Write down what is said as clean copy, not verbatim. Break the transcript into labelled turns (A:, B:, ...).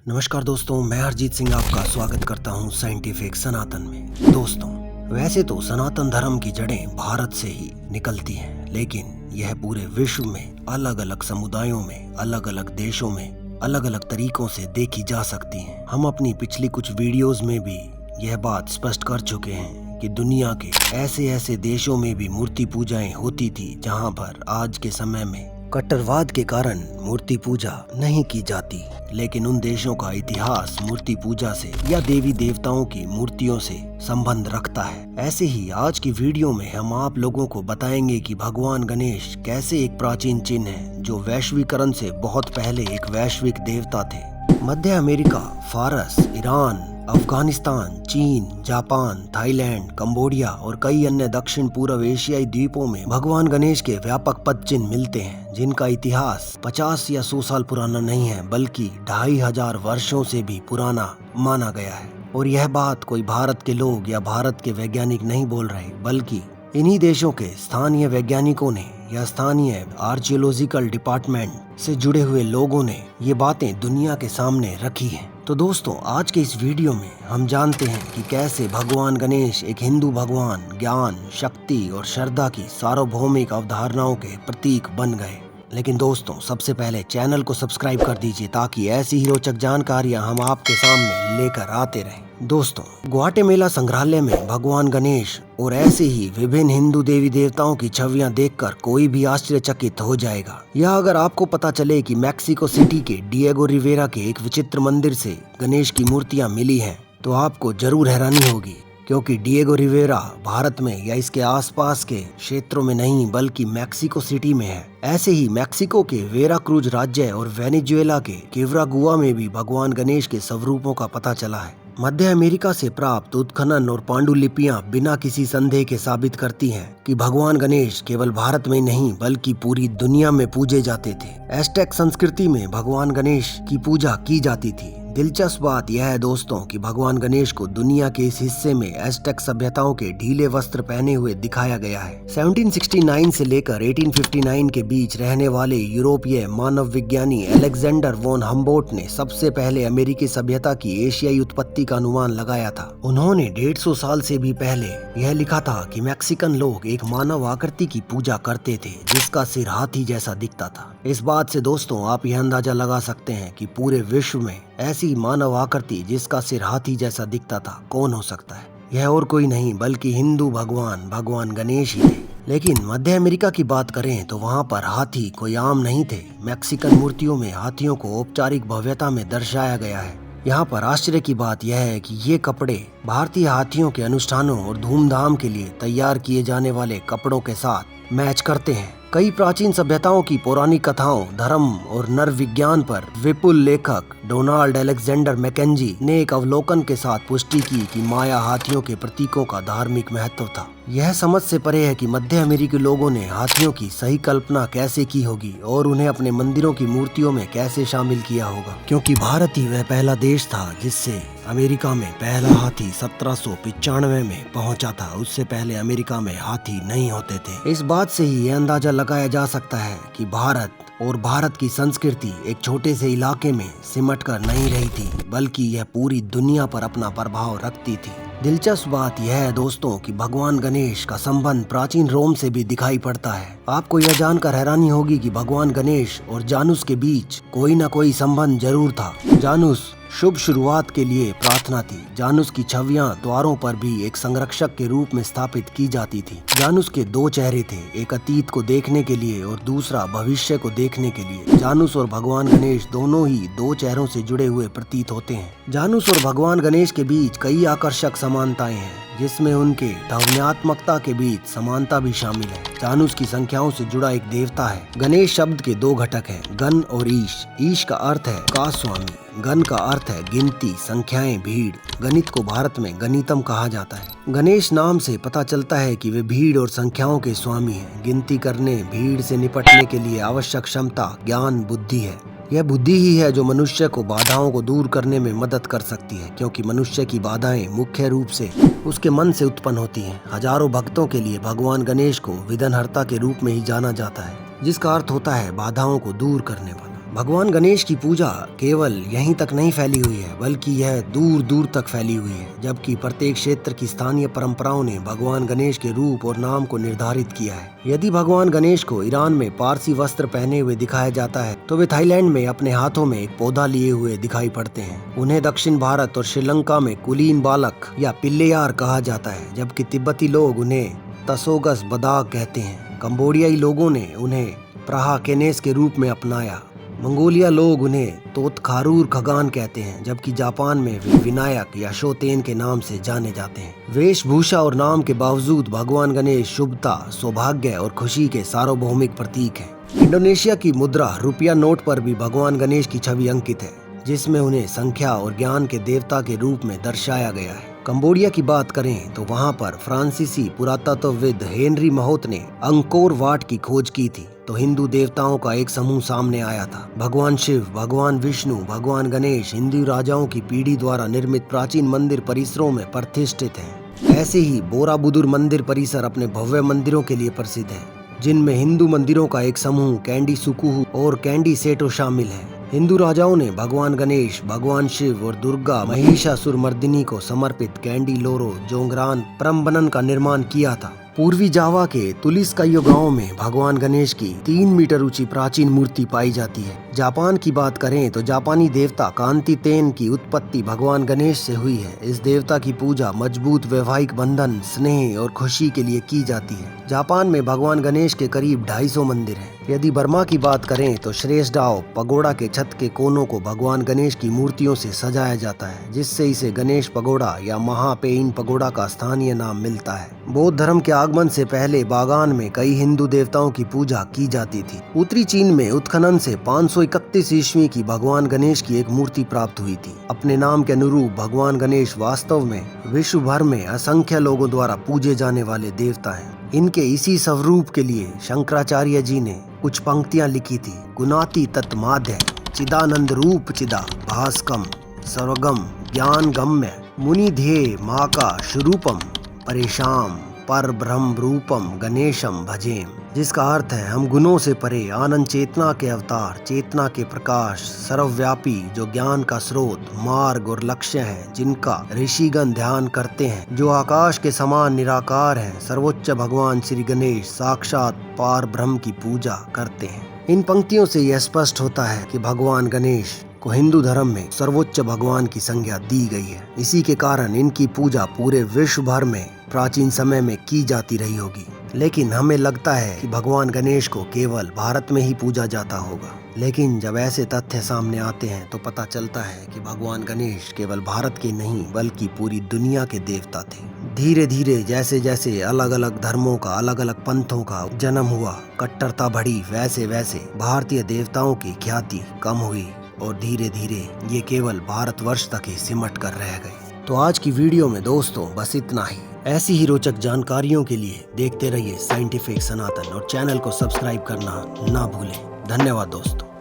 A: नमस्कार दोस्तों, मैं हरजीत सिंह आपका स्वागत करता हूं साइंटिफिक सनातन में। दोस्तों, वैसे तो सनातन धर्म की जड़ें भारत से ही निकलती हैं, लेकिन यह पूरे विश्व में अलग अलग समुदायों में, अलग अलग देशों में, अलग अलग तरीकों से देखी जा सकती हैं। हम अपनी पिछली कुछ वीडियोस में भी यह बात स्पष्ट कर चुके हैं कि दुनिया के ऐसे ऐसे देशों में भी मूर्ति पूजाएं होती थी जहां पर आज के समय में कट्टरवाद के कारण मूर्ति पूजा नहीं की जाती, लेकिन उन देशों का इतिहास मूर्ति पूजा से या देवी देवताओं की मूर्तियों से संबंध रखता है। ऐसे ही आज की वीडियो में हम आप लोगों को बताएंगे कि भगवान गणेश कैसे एक प्राचीन चिन्ह है जो वैश्वीकरण से बहुत पहले एक वैश्विक देवता थे। मध्य अमेरिका, फारस, ईरान, अफगानिस्तान, चीन, जापान, थाईलैंड, कंबोडिया और कई अन्य दक्षिण पूर्व एशियाई द्वीपों में भगवान गणेश के व्यापक पद चिन्ह मिलते हैं, जिनका इतिहास 50 या 100 साल पुराना नहीं है, बल्कि 2500 वर्षों से भी पुराना माना गया है। और यह बात कोई भारत के लोग या भारत के वैज्ञानिक नहीं बोल रहे, बल्कि इन्हीं देशों के स्थानीय वैज्ञानिकों ने या स्थानीय आर्कियोलॉजिकल डिपार्टमेंट से जुड़े हुए लोगों ने ये बातें दुनिया के सामने रखी हैं। तो दोस्तों, आज के इस वीडियो में हम जानते हैं कि कैसे भगवान गणेश एक हिंदू भगवान ज्ञान, शक्ति और श्रद्धा की सार्वभौमिक अवधारणाओं के प्रतीक बन गए। लेकिन दोस्तों, सबसे पहले चैनल को सब्सक्राइब कर दीजिए ताकि ऐसी ही रोचक जानकारियां हम आपके सामने लेकर आते रहें। दोस्तों, ग्वाटेमाला संग्रहालय में भगवान गणेश और ऐसे ही विभिन्न हिंदू देवी देवताओं की छवियां देखकर कोई भी आश्चर्यचकित हो जाएगा। या अगर आपको पता चले कि मैक्सिको सिटी के डिएगो रिवेरा के एक विचित्र मंदिर से गणेश की मूर्तियां मिली हैं, तो आपको जरूर हैरानी होगी, क्योंकि डिएगो रिवेरा भारत में या इसके आसपास के क्षेत्रों में नहीं बल्कि मैक्सिको सिटी में है। ऐसे ही मैक्सिको के वेराक्रूज राज्य और वेनेजुएला के केवरागुआ में भी भगवान गणेश के स्वरूपों का पता चला है। मध्य अमेरिका से प्राप्त उत्खनन और पांडुलिपियां बिना किसी संदेह के साबित करती हैं कि भगवान गणेश केवल भारत में नहीं बल्कि पूरी दुनिया में पूजे जाते थे। एज़टेक संस्कृति में भगवान गणेश की पूजा की जाती थी। दिलचस्प बात यह है दोस्तों कि भगवान गणेश को दुनिया के इस हिस्से में एज़टेक सभ्यताओं के ढीले वस्त्र पहने हुए दिखाया गया है। 1769 से लेकर 1859 के बीच रहने वाले यूरोपीय मानव विज्ञानी अलेक्जेंडर वॉन हम्बोल्ट ने सबसे पहले अमेरिकी सभ्यता की एशियाई उत्पत्ति का अनुमान लगाया था। उन्होंने 150 साल से भी पहले यह लिखा था कि मैक्सिकन लोग एक मानव आकृति की पूजा करते थे जिसका सिर हाथी जैसा दिखता था। इस बात से दोस्तों आप यह अंदाजा लगा सकते हैं कि पूरे विश्व में ऐसी मानव आकृति जिसका सिर हाथी जैसा दिखता था कौन हो सकता है। यह और कोई नहीं बल्कि हिंदू भगवान गणेश ही थे। लेकिन मध्य अमेरिका की बात करें तो वहाँ पर हाथी कोई आम नहीं थे। मैक्सिकन मूर्तियों में हाथियों को औपचारिक भव्यता में दर्शाया गया है। यहाँ पर आश्चर्य की बात यह है कि ये कपड़े भारतीय हाथियों के अनुष्ठानों और धूमधाम के लिए तैयार किए जाने वाले कपड़ों के साथ मैच करते हैं। कई प्राचीन सभ्यताओं की पौराणिक कथाओं, धर्म और नर विज्ञान पर विपुल लेखक डोनाल्ड अलेक्जेंडर मैकेंजी ने एक अवलोकन के साथ पुष्टि की कि माया हाथियों के प्रतीकों का धार्मिक महत्व था। यह समझ से परे है कि मध्य अमेरिकी लोगों ने हाथियों की सही कल्पना कैसे की होगी और उन्हें अपने मंदिरों की मूर्तियों में कैसे शामिल किया होगा, क्योंकि भारत ही वह पहला देश था जिससे अमेरिका में पहला हाथी 1795 में पहुंचा था। उससे पहले अमेरिका में हाथी नहीं होते थे। इस बात से ही यह अंदाजा लगाया जा सकता है कि भारत की संस्कृति एक छोटे से इलाके में सिमट कर नहीं रही थी, बल्कि यह पूरी दुनिया पर अपना प्रभाव रखती थी। दिलचस्प बात यह है दोस्तों कि भगवान गणेश का संबंध प्राचीन रोम से भी दिखाई पड़ता है। आपको यह जानकर हैरानी होगी कि भगवान गणेश और जानुस के बीच कोई न कोई संबंध जरूर था। जानुस शुभ शुरुआत के लिए प्रार्थना थी। जानुस की छवियां द्वारों पर भी एक संरक्षक के रूप में स्थापित की जाती थी। जानुस के दो चेहरे थे, एक अतीत को देखने के लिए और दूसरा भविष्य को देखने के लिए। जानुस और भगवान गणेश दोनों ही दो चेहरों से जुड़े हुए प्रतीत होते हैं। जानुस और भगवान गणेश के बीच कई आकर्षक समानताएं हैं, जिसमें उनके ध्वन्यात्मकता के बीच समानता भी शामिल है। जानुस की संख्याओं से जुड़ा एक देवता है। गणेश शब्द के दो घटक हैं, गण और ईश। ईश का अर्थ है का स्वामी, गण का अर्थ है गिनती, संख्याएं, भीड़। गणित को भारत में गणितम कहा जाता है। गणेश नाम से पता चलता है कि वे भीड़ और संख्याओं के स्वामी हैं। गिनती करने, भीड़ से निपटने के लिए आवश्यक क्षमता ज्ञान बुद्धि है। यह बुद्धि ही है जो मनुष्य को बाधाओं को दूर करने में मदद कर सकती है, क्योंकि मनुष्य की बाधाएं मुख्य रूप से उसके मन से उत्पन्न होती हैं। हजारों भक्तों के लिए भगवान गणेश को विघ्नहर्ता के रूप में ही जाना जाता है, जिसका अर्थ होता है बाधाओं को दूर करने वाला। भगवान गणेश की पूजा केवल यहीं तक नहीं फैली हुई है, बल्कि यह दूर दूर तक फैली हुई है। जबकि प्रत्येक क्षेत्र की स्थानीय परंपराओं ने भगवान गणेश के रूप और नाम को निर्धारित किया है। यदि भगवान गणेश को ईरान में पारसी वस्त्र पहने हुए दिखाया जाता है, तो वे थाईलैंड में अपने हाथों में एक पौधा लिए हुए दिखाई पड़ते हैं। उन्हें दक्षिण भारत और श्रीलंका में कुलीन बालक या पिल्लेयार कहा जाता है, जबकि तिब्बती लोग उन्हें तसोगस बदाग कहते हैं। कंबोडियाई लोगों ने उन्हें प्राहा केनेस के रूप में अपनाया। मंगोलिया लोग उन्हें तोतखारूर खगान कहते हैं, जबकि जापान में वे विनायक या शोतेन के नाम से जाने जाते हैं। वेशभूषा और नाम के बावजूद भगवान गणेश शुभता, सौभाग्य और खुशी के सार्वभौमिक प्रतीक हैं। इंडोनेशिया की मुद्रा रुपया नोट पर भी भगवान गणेश की छवि अंकित है, जिसमें उन्हें संख्या और ज्ञान के देवता के रूप में दर्शाया गया है। कंबोडिया की बात करें तो वहां पर फ्रांसीसी पुरातत्वविद हेनरी महोत ने अंकोर वाट की खोज की थी, तो हिंदू देवताओं का एक समूह सामने आया था। भगवान शिव, भगवान विष्णु, भगवान गणेश हिंदू राजाओं की पीढ़ी द्वारा निर्मित प्राचीन मंदिर परिसरों में प्रतिष्ठित हैं। ऐसे ही बोराबुदुर मंदिर परिसर अपने भव्य मंदिरों के लिए प्रसिद्ध है, जिनमें हिंदू मंदिरों का एक समूह कैंडी सुकुहू और कैंडी सेटो शामिल है। हिंदू राजाओं ने भगवान गणेश, भगवान शिव और दुर्गा महिषासुरमर्दिनी को समर्पित कैंडी लोरो जोंगरान प्रम्बनन का निर्माण किया था। पूर्वी जावा के तुलिसकायो गांव में भगवान गणेश की 3 मीटर ऊंची प्राचीन मूर्ति पाई जाती है। जापान की बात करें तो जापानी देवता कांतितेन की उत्पत्ति भगवान गणेश से हुई है। इस देवता की पूजा मजबूत वैवाहिक बंधन, स्नेह और खुशी के लिए की जाती है। जापान में भगवान गणेश के करीब 250 मंदिर हैं। यदि बर्मा की बात करें तो श्रेष्डाओ पगोड़ा के छत के कोनों को भगवान गणेश की मूर्तियों से सजाया जाता है, जिससे इसे गणेश पगोड़ा या महापेइन पगोड़ा का स्थानीय नाम मिलता है। बौद्ध धर्म के आगमन से पहले बागान में कई हिंदू देवताओं की पूजा की जाती थी। उत्तरी चीन में उत्खनन से 531 ईस्वी की भगवान गणेश की एक मूर्ति प्राप्त हुई थी। अपने नाम के अनुरूप भगवान गणेश वास्तव में विश्व भर में असंख्य लोगों द्वारा पूजे जाने वाले देवता हैं। इनके इसी स्वरूप के लिए शंकराचार्य जी ने कुछ पंक्तियां लिखी थी। गुणाति तत्माद्य चिदानंद रूप चिदा भास्कम सर्वगम ज्ञान गम्य मुनि ध्येय महाकाशरूपम परेशाम पर ब्रह्म रूपम गणेशम भजेम, जिसका अर्थ है हम गुणों से परे, आनंद चेतना के अवतार, चेतना के प्रकाश, सर्वव्यापी, जो ज्ञान का स्रोत, मार्ग और लक्ष्य है, जिनका ऋषिगण ध्यान करते हैं, जो आकाश के समान निराकार हैं। सर्वोच्च भगवान श्री गणेश साक्षात पार ब्रह्म की पूजा करते हैं। इन पंक्तियों से यह स्पष्ट होता है कि भगवान गणेश को हिंदू धर्म में सर्वोच्च भगवान की संज्ञा दी गई है। इसी के कारण इनकी पूजा पूरे विश्व भर में प्राचीन समय में की जाती रही होगी। लेकिन हमें लगता है कि भगवान गणेश को केवल भारत में ही पूजा जाता होगा। लेकिन जब ऐसे तथ्य सामने आते हैं तो पता चलता है कि भगवान गणेश केवल भारत के नहीं बल्कि पूरी दुनिया के देवता थे। धीरे धीरे जैसे जैसे अलग अलग धर्मों का, अलग अलग पंथों का जन्म हुआ, कट्टरता बढ़ी, वैसे वैसे भारतीय देवताओं की ख्याति कम हुई और धीरे धीरे ये केवल भारतवर्ष तक ही सिमट कर रह गए। तो आज की वीडियो में दोस्तों बस इतना ही। ऐसी ही रोचक जानकारियों के लिए देखते रहिए साइंटिफिक सनातन और चैनल को सब्सक्राइब करना ना भूलें। धन्यवाद दोस्तों।